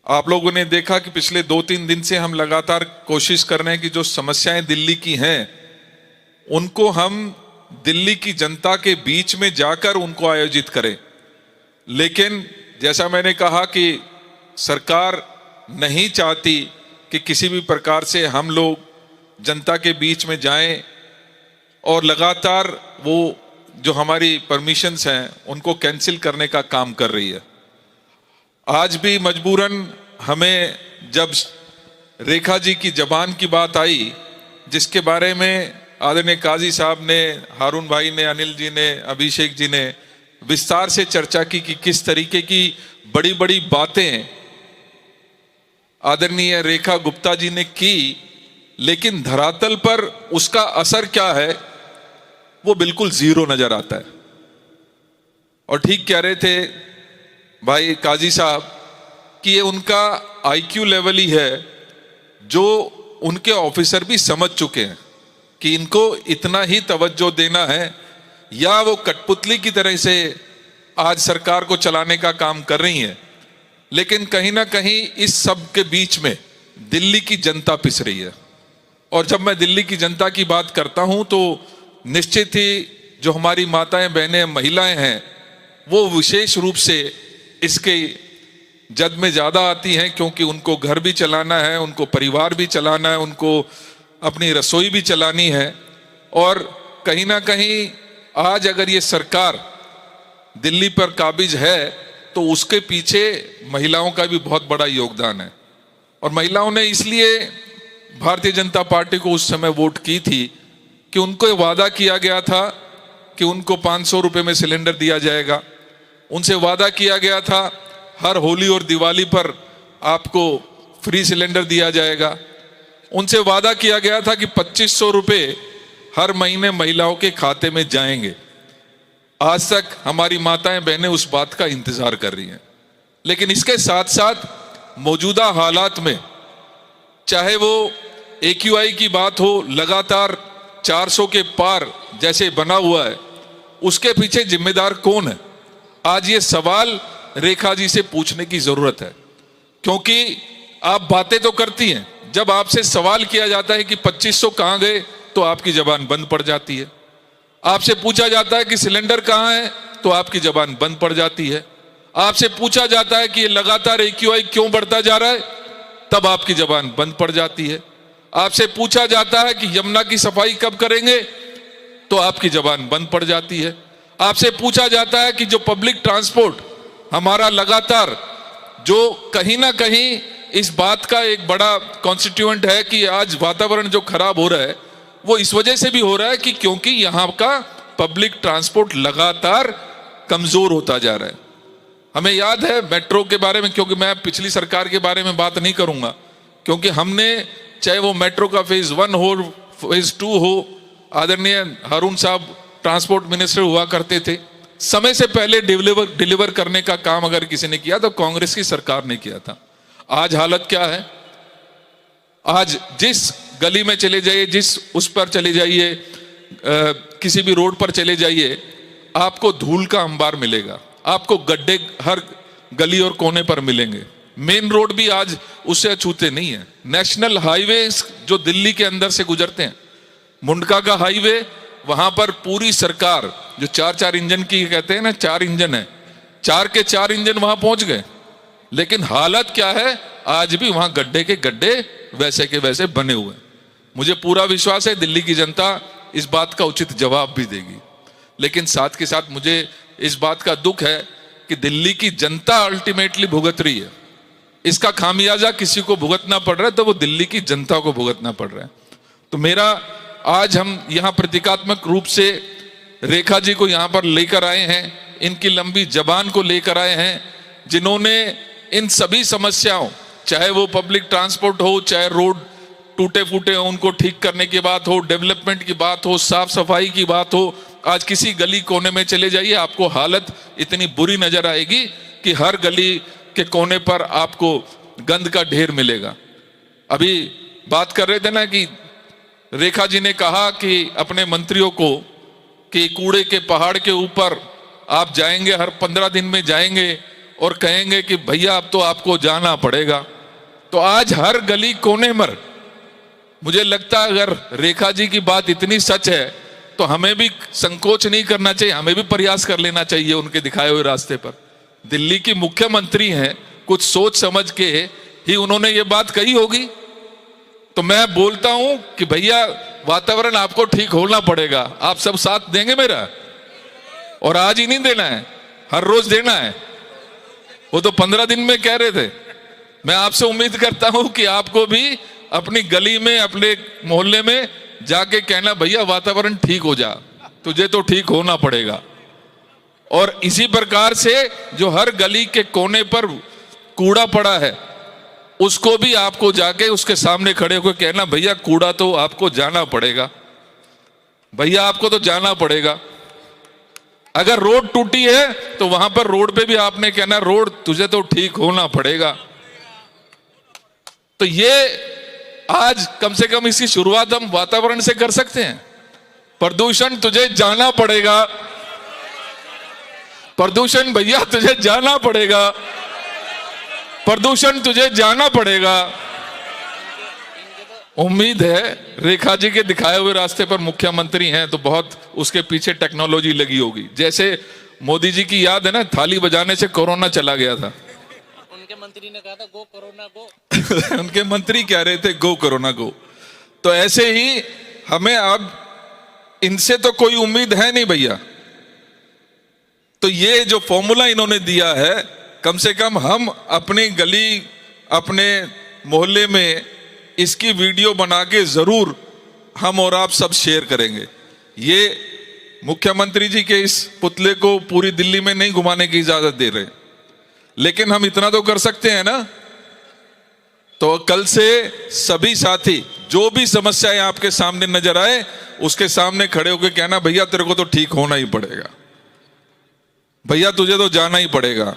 आप लोगों ने देखा कि पिछले 2-3 दिन से हम लगातार कोशिश कर रहे हैं कि जो समस्याएं दिल्ली की हैं उनको हम दिल्ली की जनता के बीच में जाकर उनको आयोजित करें। लेकिन जैसा मैंने कहा कि सरकार नहीं चाहती कि किसी भी प्रकार से हम लोग जनता के बीच में जाएं और लगातार वो जो हमारी परमिशंस हैं उनको कैंसिल करने का काम कर रही है। आज भी मजबूरन हमें जब रेखा जी की जबान की बात आई, जिसके बारे में आदरणीय काजी साहब ने, हारून भाई ने, अनिल जी ने, अभिषेक जी ने विस्तार से चर्चा की कि किस तरीके की बड़ी बड़ी बातें आदरणीय रेखा गुप्ता जी ने की, लेकिन धरातल पर उसका असर क्या है वो बिल्कुल जीरो नजर आता है। और ठीक कह रहे थे भाई काजी साहब कि ये उनका आईक्यू लेवल ही है जो उनके ऑफिसर भी समझ चुके हैं कि इनको इतना ही तवज्जो देना है, या वो कठपुतली की तरह से आज सरकार को चलाने का काम कर रही हैं। लेकिन कहीं ना कहीं इस सब के बीच में दिल्ली की जनता पिस रही है। और जब मैं दिल्ली की जनता की बात करता हूं तो निश्चित ही जो हमारी माताएं, बहनें, महिलाएं हैं वो विशेष रूप से इसके जद में ज़्यादा आती हैं, क्योंकि उनको घर भी चलाना है, उनको परिवार भी चलाना है, उनको अपनी रसोई भी चलानी है। और कहीं ना कहीं आज अगर ये सरकार दिल्ली पर काबिज है तो उसके पीछे महिलाओं का भी बहुत बड़ा योगदान है। और महिलाओं ने इसलिए भारतीय जनता पार्टी को उस समय वोट की थी कि उनको वादा किया गया था कि उनको 500 रुपये में सिलेंडर दिया जाएगा। उनसे वादा किया गया था हर होली और दिवाली पर आपको फ्री सिलेंडर दिया जाएगा। उनसे वादा किया गया था कि 2500 रुपये हर महीने महिलाओं के खाते में जाएंगे। आज तक हमारी माताएं, बहनें उस बात का इंतजार कर रही हैं। लेकिन इसके साथ साथ मौजूदा हालात में चाहे वो AQI की बात हो, लगातार 400 के पार जैसे बना हुआ है, उसके पीछे जिम्मेदार कौन है? आज ये सवाल रेखा जी से पूछने की जरूरत है। क्योंकि आप बातें तो करती हैं, जब आपसे सवाल किया जाता है कि 2500 कहां गए तो आपकी जबान बंद पड़ जाती है। आपसे पूछा जाता है कि सिलेंडर कहां है तो आपकी जबान बंद पड़ जाती है। आपसे पूछा जाता है कि ये लगातार AQI क्यों बढ़ता जा रहा है, तब आपकी जबान बंद पड़ जाती है। आपसे पूछा जाता है कि यमुना की सफाई कब करेंगे तो आपकी जबान बंद पड़ जाती है। आपसे पूछा जाता है कि जो पब्लिक ट्रांसपोर्ट हमारा लगातार, जो कहीं ना कहीं इस बात का एक बड़ा कॉन्स्टिट्यूएंट है कि आज वातावरण जो खराब हो रहा है वो इस वजह से भी हो रहा है कि क्योंकि यहाँ का पब्लिक ट्रांसपोर्ट लगातार कमजोर होता जा रहा है। हमें याद है मेट्रो के बारे में, क्योंकि मैं पिछली सरकार के बारे में बात नहीं करूंगा, क्योंकि हमने चाहे वो मेट्रो का फेज 1 हो, फेज 2 हो, आदरणीय हारून साहब ट्रांसपोर्ट मिनिस्टर हुआ करते थे, समय से पहले डिलीवर करने का काम अगर किसी ने किया तो कांग्रेस की सरकार ने किया था। आज हालत क्या है? आज जिस गली में चले जाइए, जिस उस पर चले जाइए, किसी भी रोड पर चले जाइए, आपको धूल का अंबार मिलेगा, आपको गड्ढे हर गली और कोने पर मिलेंगे। मेन रोड भी आज उससे अछूते नहीं है। नेशनल हाईवे जो दिल्ली के अंदर से गुजरते हैं, मुंडका का हाईवे, वहां पर पूरी सरकार जो 4-4 इंजन की कहते हैं ना, 4 इंजन है, 4 के 4 इंजन वहां पहुंच गए। लेकिन हालत क्या है? आज भी वहां गड्ढे के गड्ढे वैसे के वैसे बने हुए हैं। मुझे पूरा विश्वास है दिल्ली की जनता इस बात का उचित जवाब भी देगी। लेकिन साथ के साथ मुझे इस बात का दुख है कि दिल्ली की जनता अल्टीमेटली भुगत रही है। इसका खामियाजा किसी को भुगतना पड़ रहा है तो वो दिल्ली की जनता को भुगतना पड़ रहा है। तो मेरा आज हम यहाँ प्रतीकात्मक रूप से रेखा जी को यहाँ पर लेकर आए हैं, इनकी लंबी जबान को लेकर आए हैं, जिन्होंने इन सभी समस्याओं, चाहे वो पब्लिक ट्रांसपोर्ट हो, चाहे रोड टूटे फूटे हो उनको ठीक करने की बात हो, डेवलपमेंट की बात हो, साफ सफाई की बात हो, आज किसी गली कोने में चले जाइए आपको हालत इतनी बुरी नजर आएगी कि हर गली के कोने पर आपको गंद का ढेर मिलेगा। अभी बात कर रहे थे ना कि रेखा जी ने कहा कि अपने मंत्रियों को कि कूड़े के पहाड़ के ऊपर आप जाएंगे, हर 15 दिन में जाएंगे और कहेंगे कि भैया अब तो आपको जाना पड़ेगा। तो आज हर गली कोने पर मुझे लगता है अगर रेखा जी की बात इतनी सच है तो हमें भी संकोच नहीं करना चाहिए, हमें भी प्रयास कर लेना चाहिए उनके दिखाए हुए रास्ते पर। दिल्ली की मुख्यमंत्री हैं, कुछ सोच समझ के ही उन्होंने ये बात कही होगी। तो मैं बोलता हूं कि भैया वातावरण आपको ठीक होना पड़ेगा, आप सब साथ देंगे मेरा? और आज ही नहीं देना है, हर रोज देना है। वो तो 15 दिन में कह रहे थे। मैं आपसे उम्मीद करता हूं कि आपको भी अपनी गली में, अपने मोहल्ले में जाके कहना भैया वातावरण ठीक हो जा, तुझे तो ठीक होना पड़ेगा। और इसी प्रकार से जो हर गली के कोने पर कूड़ा पड़ा है उसको भी आपको जाके उसके सामने खड़े होकर कहना भैया कूड़ा तो आपको जाना पड़ेगा, भैया आपको तो जाना पड़ेगा। अगर रोड टूटी है तो वहां पर रोड पे भी आपने कहना रोड तुझे तो ठीक होना पड़ेगा। तो ये आज कम से कम इसकी शुरुआत हम वातावरण से कर सकते हैं। प्रदूषण तुझे जाना पड़ेगा, प्रदूषण भैया तुझे जाना पड़ेगा, प्रदूषण तुझे जाना पड़ेगा। उम्मीद है रेखा जी के दिखाए हुए रास्ते पर मुख्यमंत्री हैं तो बहुत उसके पीछे टेक्नोलॉजी लगी होगी। जैसे मोदी जी की याद है ना, थाली बजाने से कोरोना चला गया था। उनके मंत्री ने कहा था गो कोरोना गो। उनके मंत्री कह रहे थे गो कोरोना गो। तो ऐसे ही हमें अब इनसे तो कोई उम्मीद है नहीं भैया। तो ये जो फॉर्मूला इन्होंने दिया है, कम से कम हम अपनी गली, अपने मोहल्ले में इसकी वीडियो बना के जरूर हम और आप सब शेयर करेंगे। ये मुख्यमंत्री जी के इस पुतले को पूरी दिल्ली में नहीं घुमाने की इजाजत दे रहे, लेकिन हम इतना तो कर सकते हैं ना। तो कल से सभी साथी जो भी समस्याएं आपके सामने नजर आए उसके सामने खड़े होकर कहना भैया तेरे को तो ठीक होना ही पड़ेगा, भैया तुझे तो जाना ही पड़ेगा।